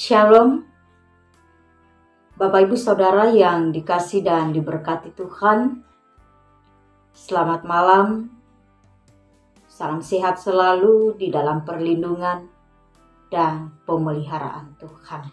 Shalom, Bapak Ibu Saudara yang dikasih dan diberkati Tuhan. Selamat malam, salam sehat selalu di dalam perlindungan dan pemeliharaan Tuhan.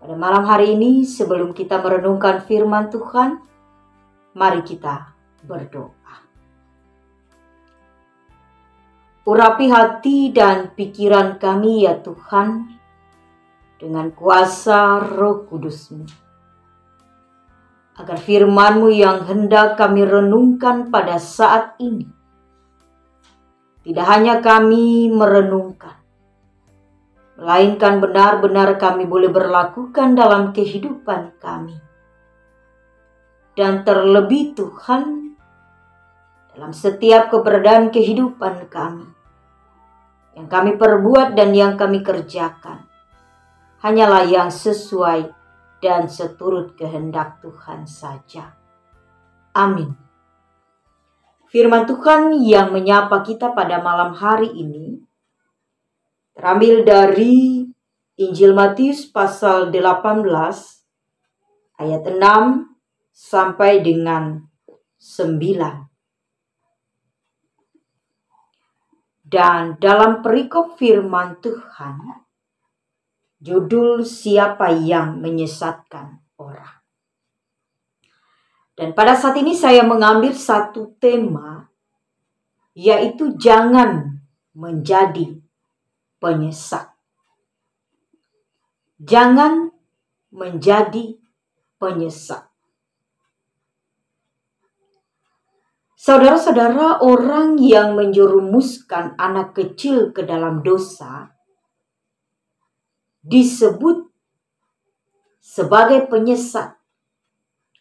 Pada malam hari ini sebelum kita merenungkan firman Tuhan, mari kita berdoa. Urapi hati dan pikiran kami ya Tuhan, dengan kuasa Roh Kudus-Mu, agar firman-Mu yang hendak kami renungkan pada saat ini, tidak hanya kami merenungkan, melainkan benar-benar kami boleh berlakukan dalam kehidupan kami. Dan terlebih Tuhan, dalam setiap keberadaan kehidupan kami, yang kami perbuat dan yang kami kerjakan, hanyalah yang sesuai dan seturut kehendak Tuhan saja. Amin. Firman Tuhan yang menyapa kita pada malam hari ini terambil dari Injil Matius pasal 18 ayat 6 sampai dengan 9. Dan dalam perikop firman Tuhan, judul siapa yang menyesatkan orang. Dan pada saat ini saya mengambil satu tema, yaitu jangan menjadi penyesat. Jangan menjadi penyesat. Saudara-saudara, orang yang menjerumuskan anak kecil ke dalam dosa disebut sebagai penyesat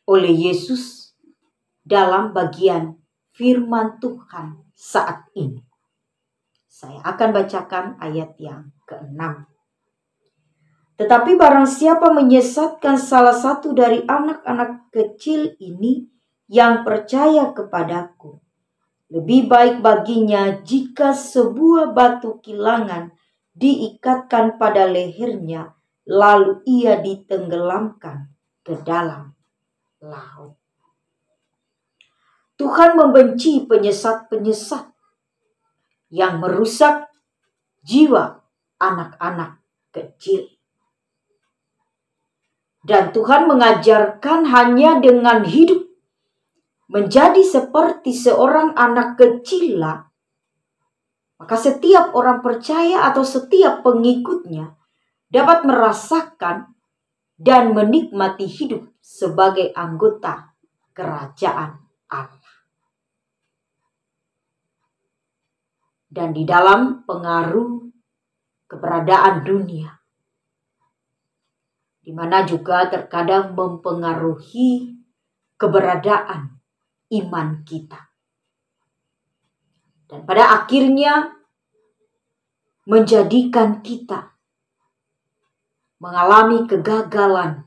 oleh Yesus dalam bagian firman Tuhan saat ini. Saya akan bacakan ayat yang ke-6. Tetapi barang siapa menyesatkan salah satu dari anak-anak kecil ini yang percaya kepadaku, lebih baik baginya jika sebuah batu kilangan diikatkan pada lehernya, lalu ia ditenggelamkan ke dalam laut. Tuhan membenci penyesat-penyesat yang merusak jiwa anak-anak kecil. Dan Tuhan mengajarkan hanya dengan hidup menjadi seperti seorang anak kecil lah, maka setiap orang percaya atau setiap pengikutnya dapat merasakan dan menikmati hidup sebagai anggota kerajaan Allah. Dan di dalam pengaruh keberadaan dunia, di mana juga terkadang mempengaruhi keberadaan iman kita. Dan pada akhirnya menjadikan kita mengalami kegagalan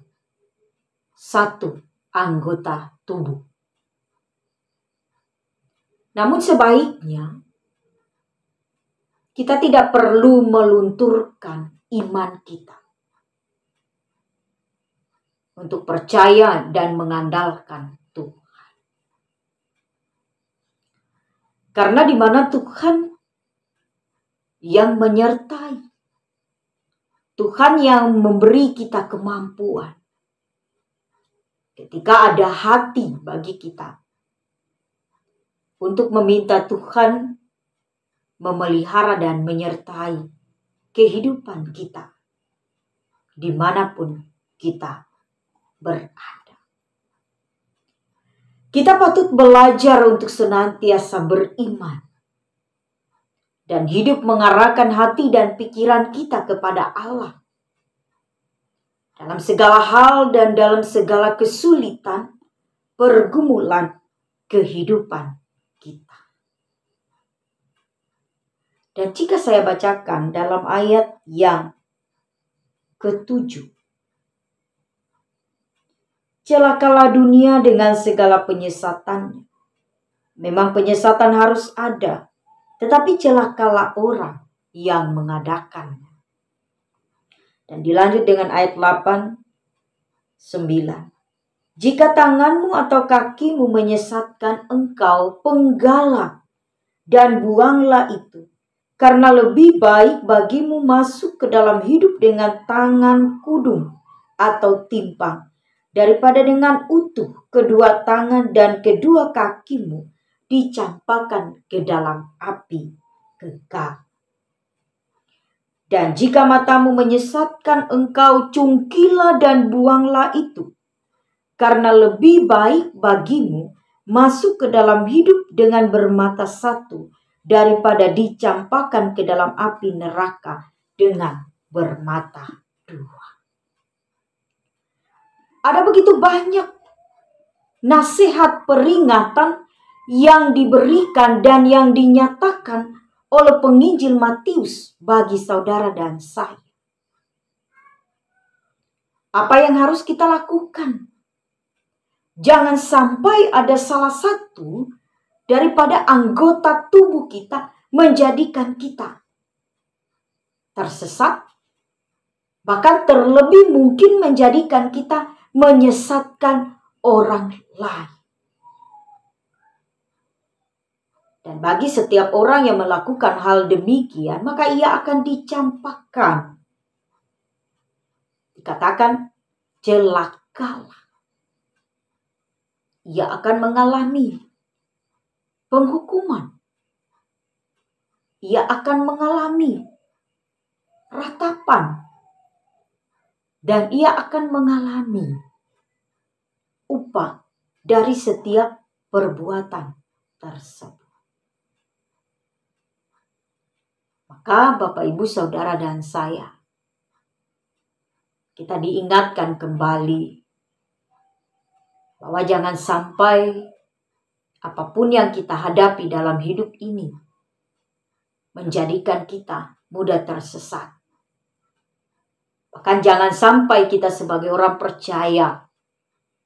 satu anggota tubuh. Namun sebaiknya kita tidak perlu melunturkan iman kita untuk percaya dan mengandalkan Tuhan. Karena di mana Tuhan yang menyertai, Tuhan yang memberi kita kemampuan. Ketika ada hati bagi kita untuk meminta Tuhan memelihara dan menyertai kehidupan kita dimanapun kita berada. Kita patut belajar untuk senantiasa beriman dan hidup mengarahkan hati dan pikiran kita kepada Allah dalam segala hal dan dalam segala kesulitan pergumulan kehidupan kita. Dan jika saya bacakan dalam ayat yang ke-7, celakalah dunia dengan segala penyesatannya. Memang penyesatan harus ada, tetapi celakalah orang yang mengadakannya. Dan dilanjut dengan ayat 8, 9. Jika tanganmu atau kakimu menyesatkan engkau, penggalah dan buanglah itu. Karena lebih baik bagimu masuk ke dalam hidup dengan tangan kudung atau timpang, daripada dengan utuh kedua tangan dan kedua kakimu dicampakkan ke dalam api kekal. Dan jika matamu menyesatkan engkau, cungkilah dan buanglah itu. Karena lebih baik bagimu masuk ke dalam hidup dengan bermata satu, daripada dicampakkan ke dalam api neraka dengan bermata dua. Ada begitu banyak nasihat peringatan yang diberikan dan yang dinyatakan oleh penginjil Matius bagi saudara dan saya. Apa yang harus kita lakukan? Jangan sampai ada salah satu daripada anggota tubuh kita menjadikan kita tersesat, bahkan terlebih mungkin menjadikan kita menyesatkan orang lain. Dan bagi setiap orang yang melakukan hal demikian, maka ia akan dicampakkan. Dikatakan celakalah. Ia akan mengalami penghukuman. Ia akan mengalami ratapan. Dan ia akan mengalami upah dari setiap perbuatan tersebut. Maka Bapak, Ibu, Saudara, dan saya, kita diingatkan kembali bahwa jangan sampai apapun yang kita hadapi dalam hidup ini menjadikan kita mudah tersesat. Bahkan jangan sampai kita sebagai orang percaya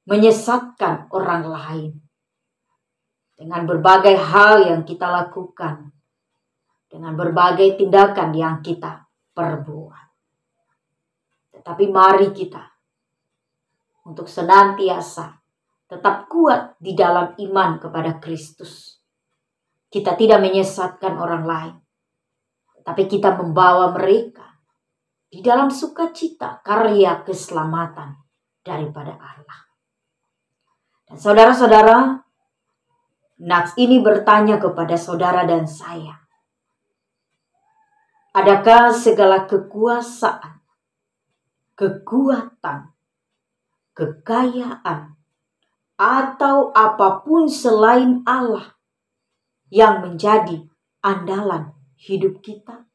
menyesatkan orang lain dengan berbagai hal yang kita lakukan, dengan berbagai tindakan yang kita perbuat. Tetapi mari kita untuk senantiasa tetap kuat di dalam iman kepada Kristus. Kita tidak menyesatkan orang lain, tetapi kita membawa mereka di dalam sukacita karya keselamatan daripada Allah. Dan saudara-saudara, nats ini bertanya kepada saudara dan saya, adakah segala kekuasaan, kekuatan, kekayaan, atau apapun selain Allah yang menjadi andalan hidup kita?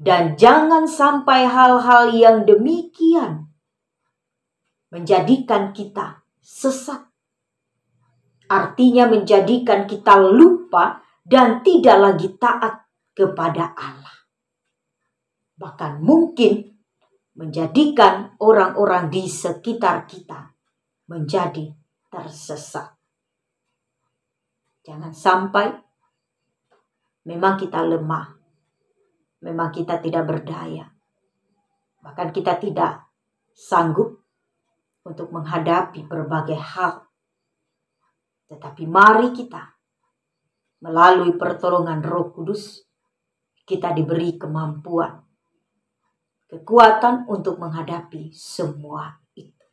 Dan jangan sampai hal-hal yang demikian menjadikan kita sesat. Artinya menjadikan kita lupa dan tidak lagi taat kepada Allah. Bahkan mungkin menjadikan orang-orang di sekitar kita menjadi tersesat. Jangan sampai memang kita lemah, memang kita tidak berdaya, bahkan kita tidak sanggup untuk menghadapi berbagai hal. Tetapi mari kita melalui pertolongan Roh Kudus, kita diberi kemampuan, kekuatan untuk menghadapi semua itu.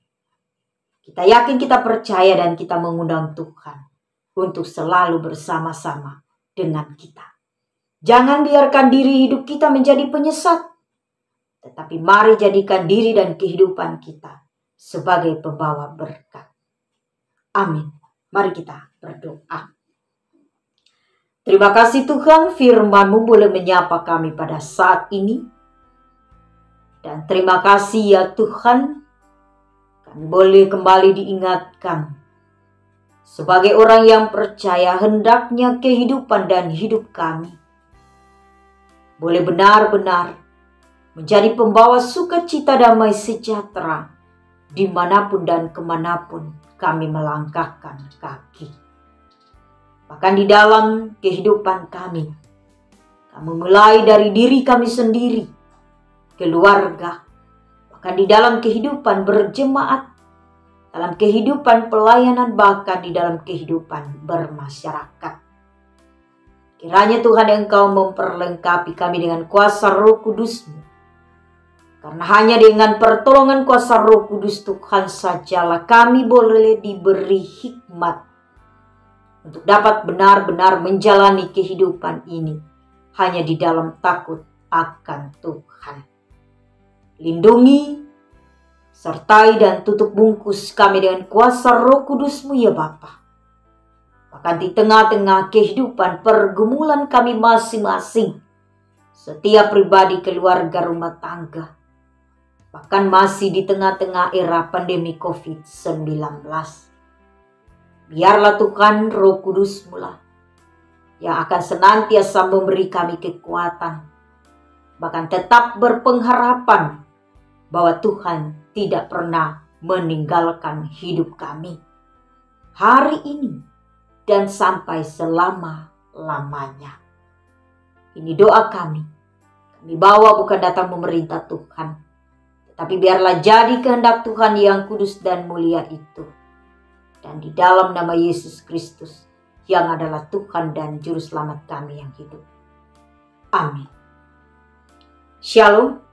Kita yakin, kita percaya, dan kita mengundang Tuhan untuk selalu bersama-sama dengan kita. Jangan biarkan diri hidup kita menjadi penyesat, tetapi mari jadikan diri dan kehidupan kita sebagai pembawa berkat. Amin. Mari kita berdoa. Terima kasih Tuhan, firman-Mu boleh menyapa kami pada saat ini. Dan terima kasih ya Tuhan, kami boleh kembali diingatkan sebagai orang yang percaya hendaknya kehidupan dan hidup kami boleh benar-benar menjadi pembawa sukacita, damai sejahtera dimanapun dan kemanapun kami melangkahkan kaki. Bahkan di dalam kehidupan kami mulai dari diri kami sendiri, keluarga, bahkan di dalam kehidupan berjemaat, dalam kehidupan pelayanan, bahkan di dalam kehidupan bermasyarakat. Kiranya Tuhan Engkau memperlengkapi kami dengan kuasa Roh Kudus-Mu. Karena hanya dengan pertolongan kuasa Roh Kudus Tuhan sajalah kami boleh diberi hikmat untuk dapat benar-benar menjalani kehidupan ini hanya di dalam takut akan Tuhan. Lindungi, sertai dan tutup bungkus kami dengan kuasa Roh Kudus-Mu ya Bapa. Bahkan di tengah-tengah kehidupan pergumulan kami masing-masing, setiap pribadi, keluarga, rumah tangga, bahkan masih di tengah-tengah era pandemi COVID-19. Biarlah Tuhan Roh Kudus-Mu lah yang akan senantiasa memberi kami kekuatan, bahkan tetap berpengharapan bahwa Tuhan tidak pernah meninggalkan hidup kami hari ini dan sampai selama-lamanya. Ini doa kami. Kami bawa bukan datang memerintah Tuhan, tapi biarlah jadi kehendak Tuhan yang kudus dan mulia itu. Dan di dalam nama Yesus Kristus yang adalah Tuhan dan Juru Selamat kami yang hidup. Amin. Shalom.